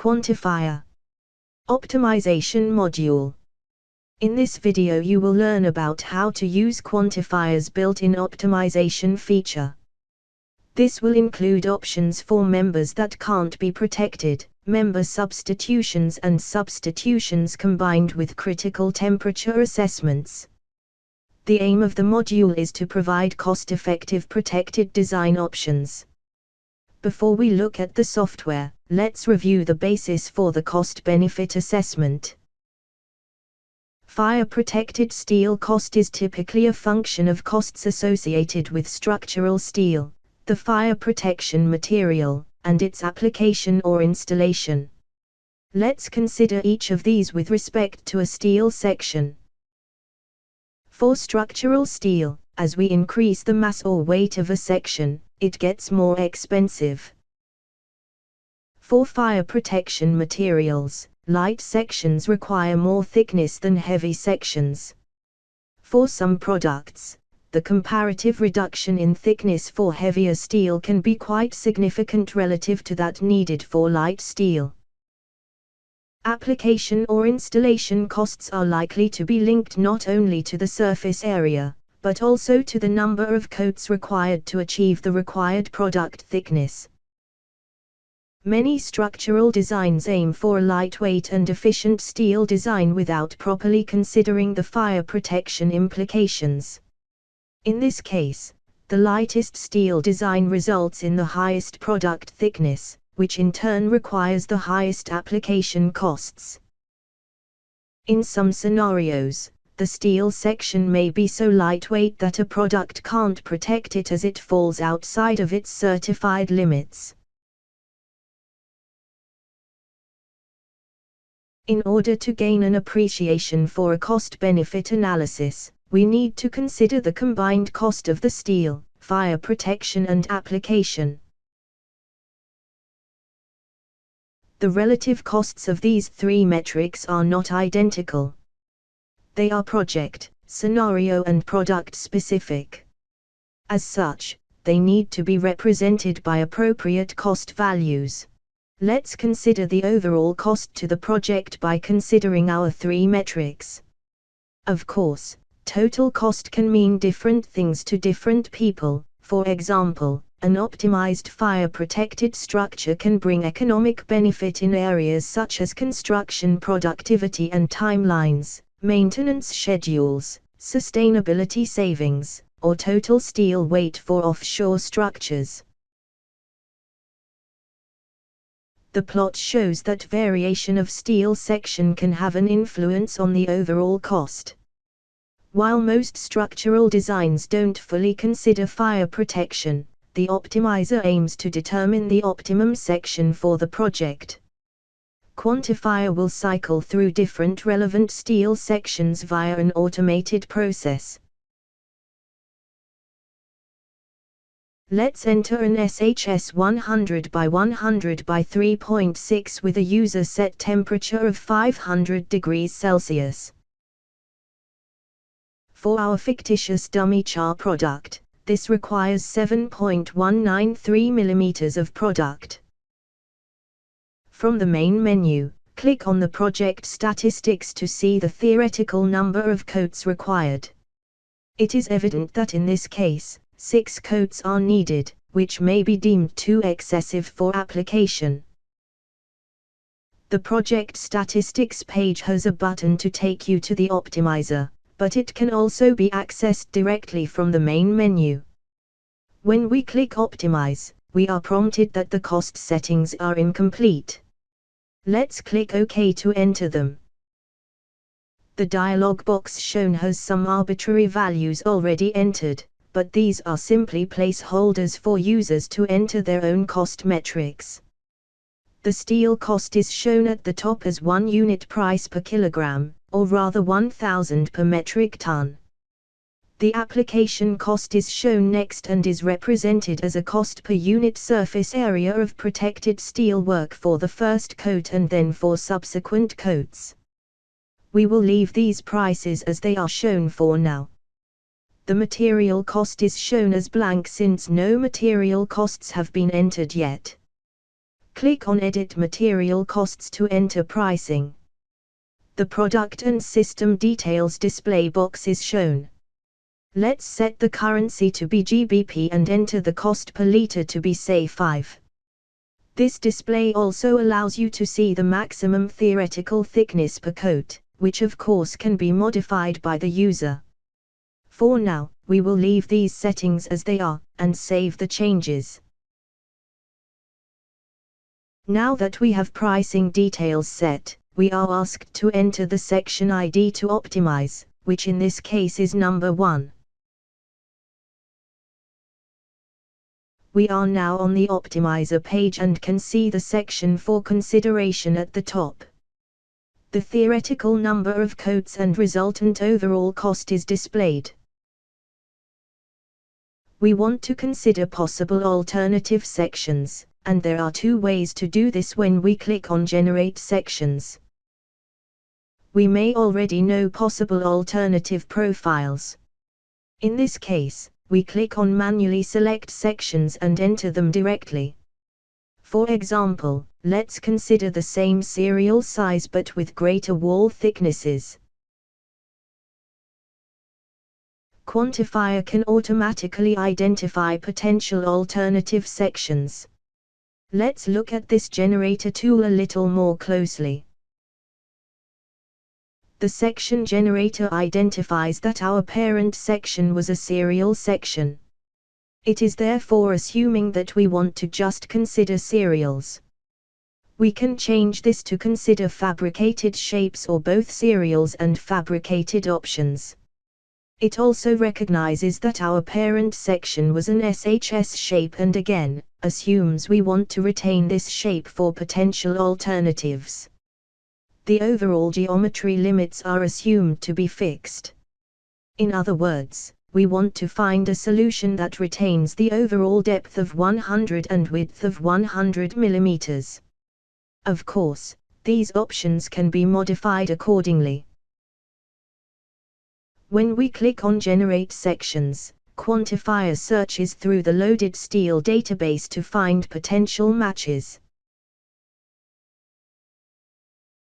Quantifire. Optimization module. In this video you will learn about how to use Quantifier's built-in optimization feature. This will include options for members that can't be protected, member substitutions and substitutions combined with critical temperature assessments. The aim of the module is to provide cost-effective protected design options. Before we look at the software, let's review the basis for the cost-benefit assessment. Fire-protected steel cost is typically a function of costs associated with structural steel, the fire protection material, and its application or installation. Let's consider each of these with respect to a steel section. For structural steel, as we increase the mass or weight of a section, it gets more expensive. For fire protection materials, light sections require more thickness than heavy sections. For some products, the comparative reduction in thickness for heavier steel can be quite significant relative to that needed for light steel. Application or installation costs are likely to be linked not only to the surface area, but also to the number of coats required to achieve the required product thickness. Many structural designs aim for a lightweight and efficient steel design without properly considering the fire protection implications. In this case, the lightest steel design results in the highest product thickness, which in turn requires the highest application costs. In some scenarios, the steel section may be so lightweight that a product can't protect it as it falls outside of its certified limits. In order to gain an appreciation for a cost-benefit analysis, we need to consider the combined cost of the steel, fire protection and application. The relative costs of these three metrics are not identical. They are project, scenario and product specific. As such, they need to be represented by appropriate cost values. Let's consider the overall cost to the project by considering our three metrics. Of course, total cost can mean different things to different people. For example, an optimized fire-protected structure can bring economic benefit in areas such as construction productivity and timelines, maintenance schedules, sustainability savings, or total steel weight for offshore structures. The plot shows that variation of steel section can have an influence on the overall cost. While most structural designs don't fully consider fire protection, the optimizer aims to determine the optimum section for the project. Quantifire will cycle through different relevant steel sections via an automated process. Let's enter an SHS 100 by 100 by 3.6 with a user set temperature of 500 degrees Celsius. For our fictitious dummy char product, this requires 7.193 mm of product. From the main menu, click on the project statistics to see the theoretical number of coats required. It is evident that in this case, 6 coats are needed, which may be deemed too excessive for application. The project statistics page has a button to take you to the optimizer, but it can also be accessed directly from the main menu. When we click Optimize, we are prompted that the cost settings are incomplete. Let's click OK to enter them. The dialog box shown has some arbitrary values already entered, but these are simply placeholders for users to enter their own cost metrics. The steel cost is shown at the top as 1 unit price per kilogram, or rather 1,000 per metric ton. The application cost is shown next and is represented as a cost per unit surface area of protected steel work for the first coat and then for subsequent coats. We will leave these prices as they are shown for now. The material cost is shown as blank since no material costs have been entered yet. Click on Edit Material Costs to enter pricing. The product and system details display box is shown. Let's set the currency to be GBP and enter the cost per liter to be say 5. This display also allows you to see the maximum theoretical thickness per coat, which of course can be modified by the user. For now, we will leave these settings as they are, and save the changes. Now that we have pricing details set, we are asked to enter the section ID to optimize, which in this case is number 1. We are now on the Optimizer page and can see the section for consideration at the top. The theoretical number of coats and resultant overall cost is displayed. We want to consider possible alternative sections, and there are 2 ways to do this when we click on Generate Sections. We may already know possible alternative profiles. In this case, we click on Manually Select Sections and enter them directly. For example, let's consider the same serial size but with greater wall thicknesses. Quantifire can automatically identify potential alternative sections. Let's look at this generator tool a little more closely. The section generator identifies that our parent section was a serial section. It is therefore assuming that we want to just consider serials. We can change this to consider fabricated shapes or both serials and fabricated options. It also recognizes that our parent section was an SHS shape and again, assumes we want to retain this shape for potential alternatives. The overall geometry limits are assumed to be fixed. In other words, we want to find a solution that retains the overall depth of 100 and width of 100 mm. Of course, these options can be modified accordingly. When we click on Generate Sections, Quantifire searches through the loaded steel database to find potential matches.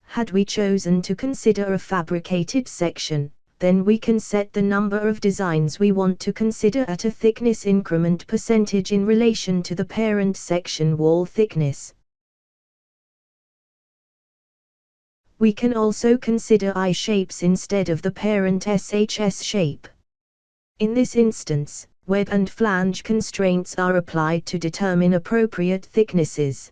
Had we chosen to consider a fabricated section, then we can set the number of designs we want to consider at a thickness increment percentage in relation to the parent section wall thickness. We can also consider I-shapes instead of the parent SHS shape. In this instance, web and flange constraints are applied to determine appropriate thicknesses.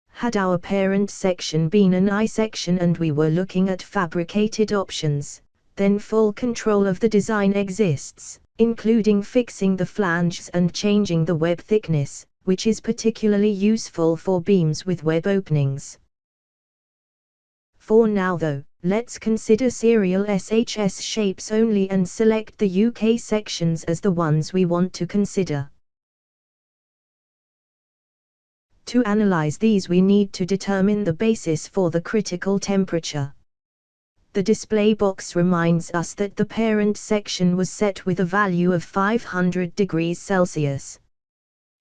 Had our parent section been an I section and we were looking at fabricated options, then full control of the design exists, including fixing the flanges and changing the web thickness, which is particularly useful for beams with web openings. For now though, let's consider serial SHS shapes only and select the UK sections as the ones we want to consider. To analyze these we need to determine the basis for the critical temperature. The display box reminds us that the parent section was set with a value of 500 degrees Celsius.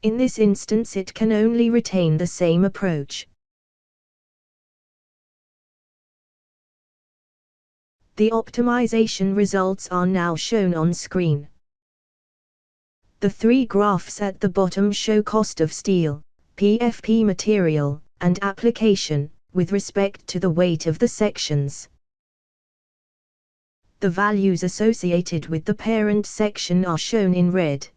In this instance it can only retain the same approach. The optimization results are now shown on screen. The 3 graphs at the bottom show cost of steel, PFP material, and application, with respect to the weight of the sections. The values associated with the parent section are shown in red.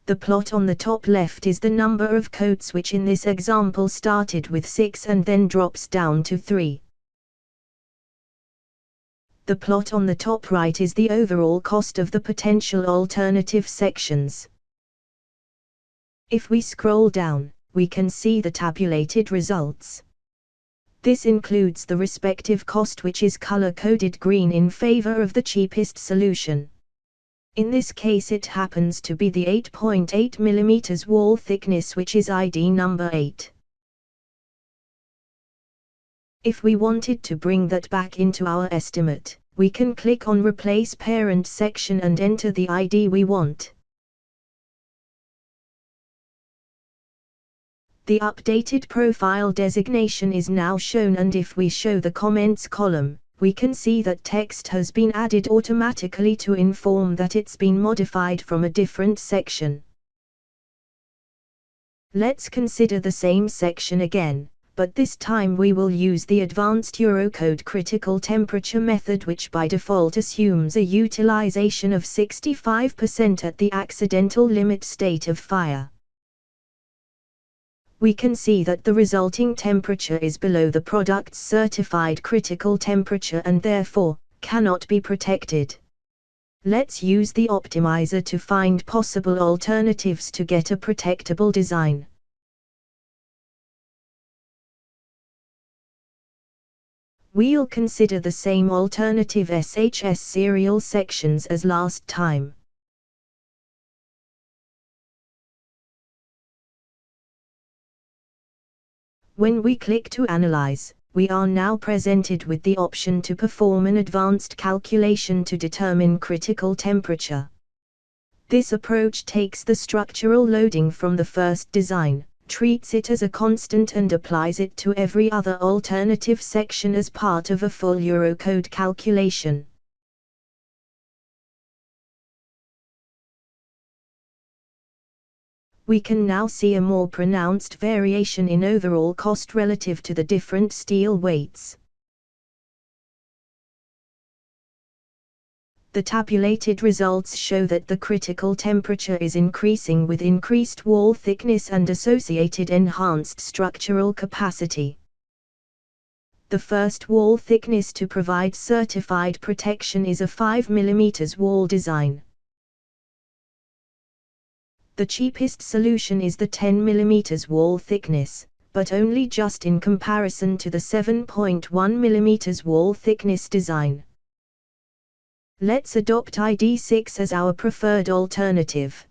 The plot on the top left is the number of coats which in this example started with 6 and then drops down to 3. The plot on the top right is the overall cost of the potential alternative sections. If we scroll down, we can see the tabulated results. This includes the respective cost which is color-coded green in favor of the cheapest solution. In this case it happens to be the 8.8 mm wall thickness which is ID number 8. If we wanted to bring that back into our estimate, we can click on Replace Parent Section and enter the ID we want. The updated profile designation is now shown, and if we show the comments column, we can see that text has been added automatically to inform that it's been modified from a different section. Let's consider the same section again, but this time we will use the advanced Eurocode critical temperature method, which by default assumes a utilization of 65% at the accidental limit state of fire. We can see that the resulting temperature is below the product's certified critical temperature and therefore cannot be protected. Let's use the optimizer to find possible alternatives to get a protectable design. We'll consider the same alternative SHS serial sections as last time. When we click to analyze, we are now presented with the option to perform an advanced calculation to determine critical temperature. This approach takes the structural loading from the first design, treats it as a constant and applies it to every other alternative section as part of a full Eurocode calculation. We can now see a more pronounced variation in overall cost relative to the different steel weights. The tabulated results show that the critical temperature is increasing with increased wall thickness and associated enhanced structural capacity. The first wall thickness to provide certified protection is a 5 mm wall design. The cheapest solution is the 10 mm wall thickness, but only just in comparison to the 7.1 mm wall thickness design. Let's adopt ID6 as our preferred alternative.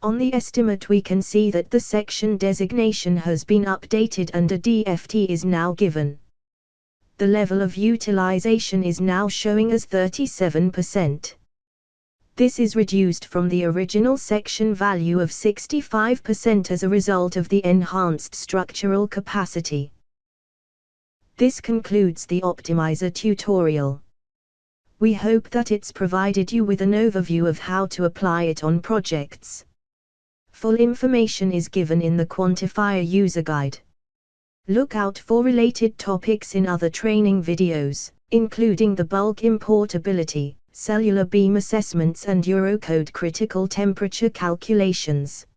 On the estimate we can see that the section designation has been updated and a DFT is now given. The level of utilization is now showing as 37%. This is reduced from the original section value of 65% as a result of the enhanced structural capacity. This concludes the Optimizer tutorial. We hope that it's provided you with an overview of how to apply it on projects. Full information is given in the Quantifire user guide. Look out for related topics in other training videos, including the bulk importability, cellular beam assessments and Eurocode critical temperature calculations.